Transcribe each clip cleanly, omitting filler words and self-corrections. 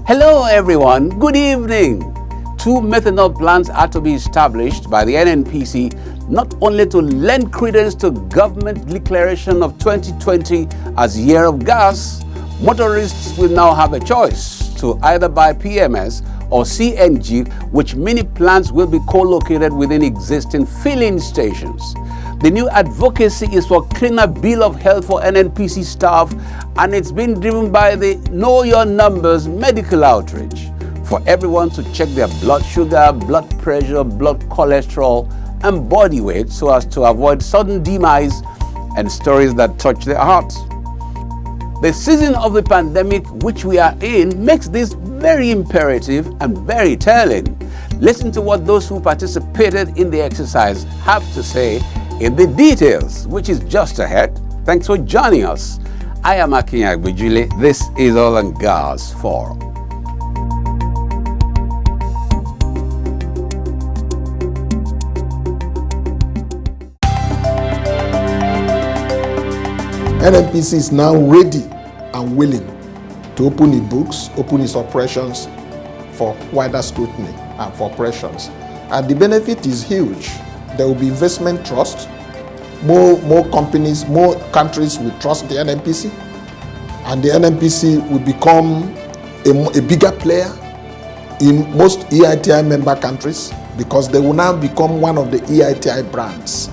Hello everyone, good evening. 2 methanol plants are to be established by the NNPC not only to lend credence to government declaration of 2020 as year of gas, motorists will now have a choice to either buy PMS or CNG, which many plants will be co-located within existing filling stations. The new advocacy is for cleaner bill of health for NNPC staff, and it's been driven by the Know Your Numbers medical outreach for everyone to check their blood sugar, blood pressure, blood cholesterol, and body weight so as to avoid sudden demise and stories that touch their hearts. The season of the pandemic which we are in makes this very imperative and very telling. Listen to what those who participated in the exercise have to say in the details, which is just ahead. Thanks for joining us. I am Akin Agbejule. This is All on Gas Forum. NNPC is now ready and willing to open its books, open its operations for wider scrutiny and for operations. And the benefit is huge. There will be investment trust. More companies, more countries will trust the NNPC, and the NNPC will become a bigger player in most EITI member countries because they will now become one of the EITI brands.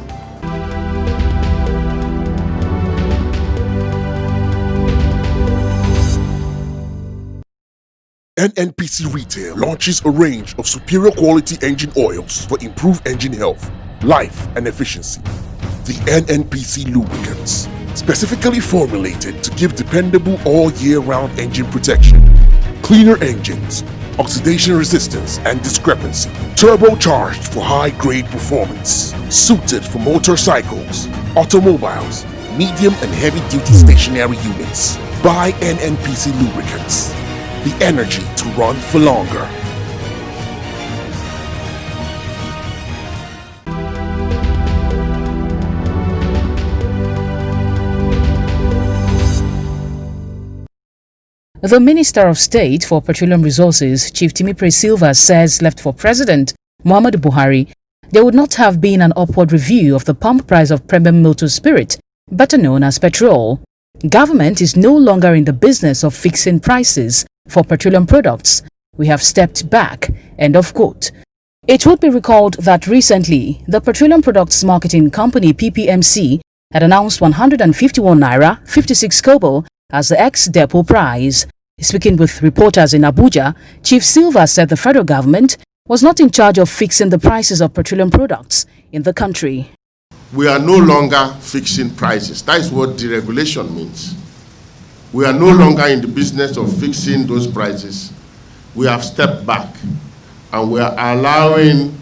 NNPC Retail launches a range of superior quality engine oils for improved engine health, life, and efficiency. The NNPC lubricants, specifically formulated to give dependable all year-round engine protection, cleaner engines, oxidation resistance and discrepancy, turbocharged for high-grade performance, suited for motorcycles, automobiles, medium and heavy-duty stationary units. Buy NNPC lubricants, the energy to run for longer. The Minister of State for Petroleum Resources, Chief Timipre Silva, says left for President Muhammadu Buhari, there would not have been an upward review of the pump price of premium motor spirit, better known as petrol. Government is no longer in the business of fixing prices for petroleum products. We have stepped back. End of quote. It would be recalled that recently, the Petroleum Products Marketing Company PPMC had announced 151 naira 56 kobo as the ex-depot price. Speaking with reporters in Abuja, Chief Silva said the federal government was not in charge of fixing the prices of petroleum products in the country. We are no longer fixing prices. That is what deregulation means. We are no longer in the business of fixing those prices. We have stepped back and we are allowing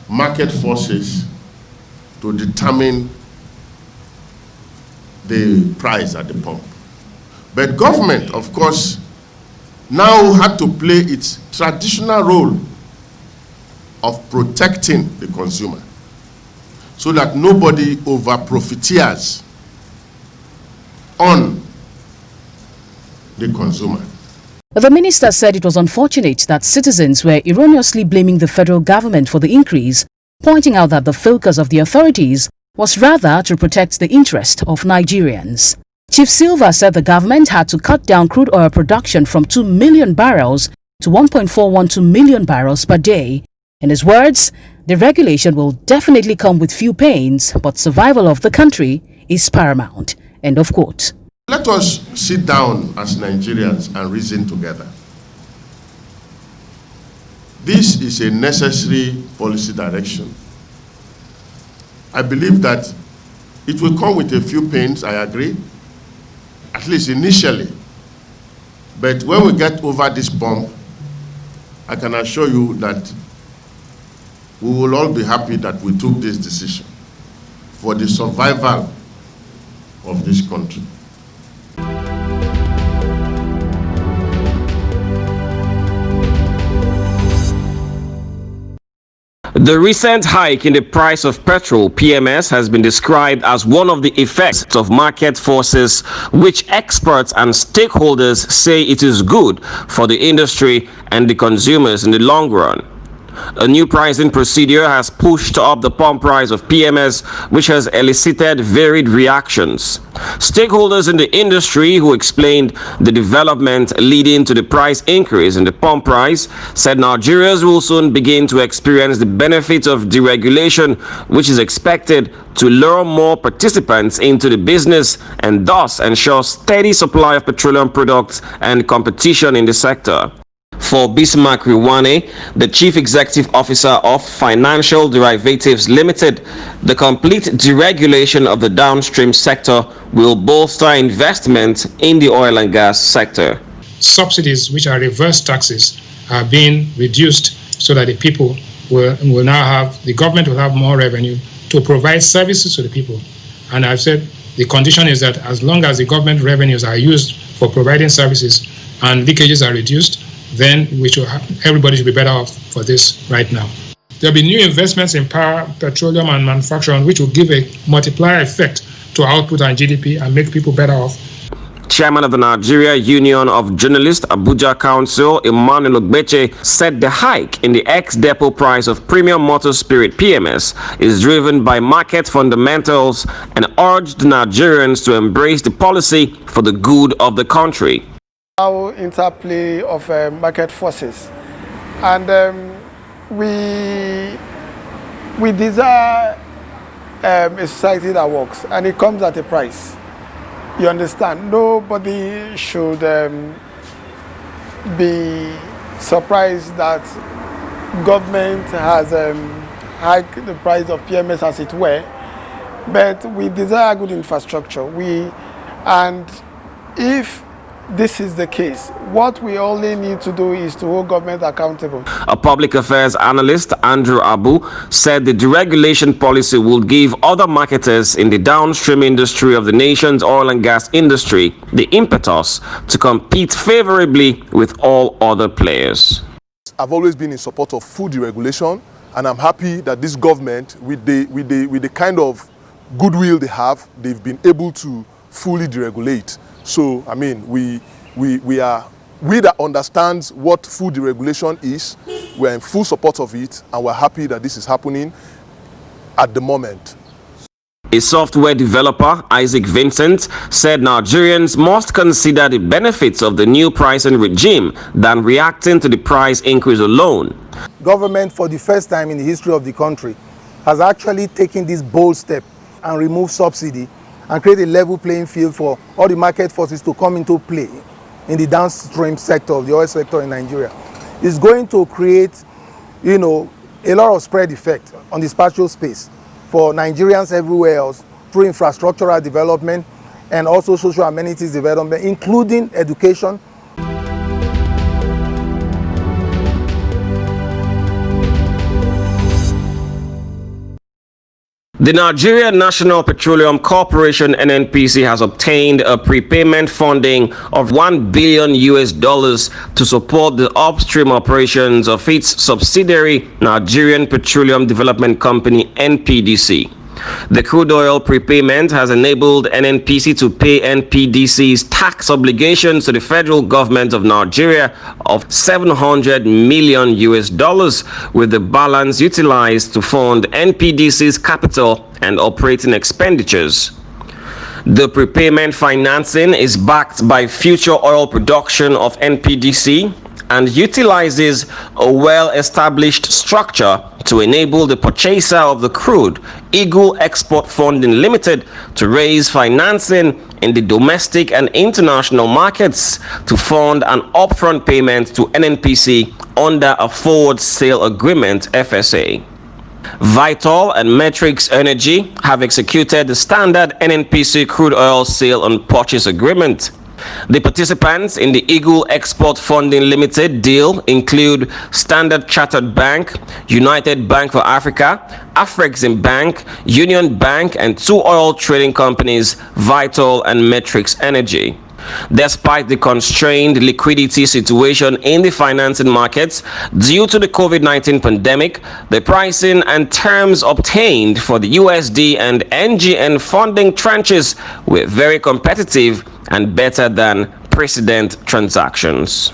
market forces to determine the price at the pump. But government, of course, now had to play its traditional role of protecting the consumer so that nobody over-profiteers on the consumer. The minister said it was unfortunate that citizens were erroneously blaming the federal government for the increase, pointing out that the focus of the authorities was rather to protect the interest of Nigerians. Chief Silva said the government had to cut down crude oil production from 2 million barrels to 1.412 million barrels per day. In his words, the regulation will definitely come with few pains, but survival of the country is paramount. End of quote. Let us sit down as Nigerians and reason together. This is a necessary policy direction. I believe that it will come with a few pains, I agree, at least initially. But when we get over this bump, I can assure you that we will all be happy that we took this decision for the survival of this country. The recent hike in the price of petrol, PMS, has been described as one of the effects of market forces, which experts and stakeholders say it is good for the industry and the consumers in the long run. A new pricing procedure has pushed up the pump price of PMS, which has elicited varied reactions. Stakeholders in the industry who explained the development leading to the price increase in the pump price said Nigerians will soon begin to experience the benefits of deregulation, which is expected to lure more participants into the business and thus ensure steady supply of petroleum products and competition in the sector. For Bismarck Riwane, the Chief Executive Officer of Financial Derivatives Limited, the complete deregulation of the downstream sector will bolster investment in the oil and gas sector. Subsidies, which are reverse taxes, are being reduced so that the people will now have, the government will have more revenue to provide services to the people. And I've said the condition is that as long as the government revenues are used for providing services and leakages are reduced, then everybody should be better off for this right now. There'll be new investments in power, petroleum, and manufacturing, which will give a multiplier effect to output and GDP and make people better off. Chairman of the Nigeria Union of Journalists Abuja Council, Emmanuel Ogbeche, said the hike in the ex-depot price of premium motor spirit PMS is driven by market fundamentals and urged Nigerians to embrace the policy for the good of the country. Our interplay of market forces, and we desire a society that works, and it comes at a price. You understand? Nobody should be surprised that government has hiked the price of PMS, as it were, but we desire good infrastructure. And if this is the case, what we only need to do is to hold government accountable. A public affairs analyst, Andrew Abu, said the deregulation policy will give other marketers in the downstream industry of the nation's oil and gas industry the impetus to compete favorably with all other players. I've always been in support of full deregulation, and I'm happy that this government, with the kind of goodwill they have, they've been able to fully deregulate. So, I mean, we that understands what full deregulation is, we're in full support of it, and we're happy that this is happening at the moment. A software developer, Isaac Vincent, said Nigerians must consider the benefits of the new pricing regime than reacting to the price increase alone. Government, for the first time in the history of the country, has actually taken this bold step and removed subsidy and create a level playing field for all the market forces to come into play in the downstream sector of the oil sector in Nigeria. It's going to create, a lot of spread effect on the spatial space for Nigerians everywhere else through infrastructural development and also social amenities development, including education. The Nigeria National Petroleum Corporation (NNPC) has obtained a prepayment funding of $1 billion to support the upstream operations of its subsidiary Nigerian Petroleum Development Company (NPDC). The crude oil prepayment has enabled NNPC to pay NPDC's tax obligations to the federal government of Nigeria of $700 million, with the balance utilized to fund NPDC's capital and operating expenditures. The prepayment financing is backed by future oil production of NPDC and utilizes a well-established structure to enable the purchaser of the crude, Eagle Export Funding Limited, to raise financing in the domestic and international markets to fund an upfront payment to NNPC under a forward sale agreement (FSA). Vital and Matrix Energy have executed the standard NNPC crude oil sale and purchase agreement. The participants in the Eagle Export Funding Limited deal include Standard Chartered Bank, United Bank for Africa, Afrexim Bank, Union Bank, and two oil trading companies, Vital and Matrix Energy. Despite the constrained liquidity situation in the financing markets due to the COVID-19 pandemic, the pricing and terms obtained for the USD and NGN funding tranches were very competitive and better than precedent transactions.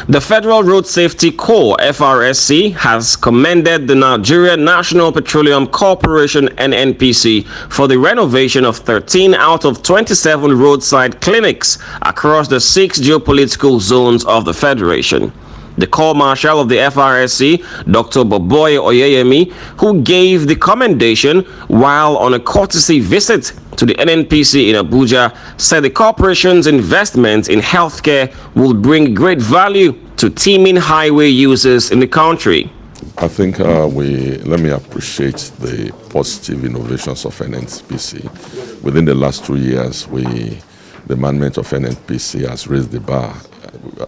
The Federal Road Safety Corps, FRSC, has commended the Nigerian National Petroleum Corporation, NNPC, for the renovation of 13 out of 27 roadside clinics across the 6 geopolitical zones of the Federation. The Corps Marshal of the FRSC, Dr. Boboy Oyeyemi, who gave the commendation while on a courtesy visit to the NNPC in Abuja, said the corporation's investment in healthcare will bring great value to teeming highway users in the country. I think let me appreciate the positive innovations of NNPC. Within the last 2 years, the management of NNPC has raised the bar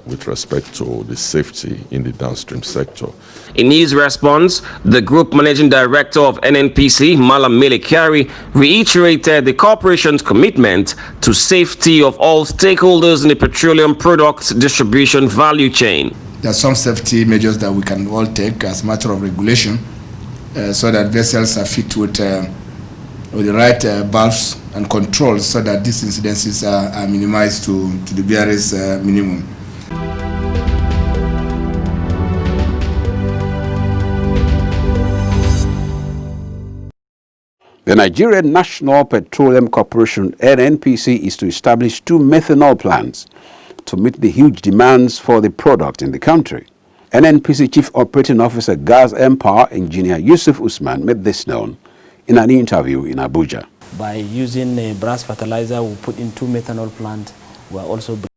with respect to the safety in the downstream sector. In his response, the Group Managing Director of NNPC, Malam Melekari, reiterated the corporation's commitment to safety of all stakeholders in the petroleum products distribution value chain. There are some safety measures that we can all take as a matter of regulation so that vessels are fit with the right valves and controls so that these incidences are minimized to the various minimum. The Nigerian National Petroleum Corporation, NNPC, is to establish 2 methanol plants to meet the huge demands for the product in the country. NNPC Chief Operating Officer Gas Empire Engineer Yusuf Usman made this known in an interview in Abuja. By using brass fertilizer, we put in 2 methanol plants. We are also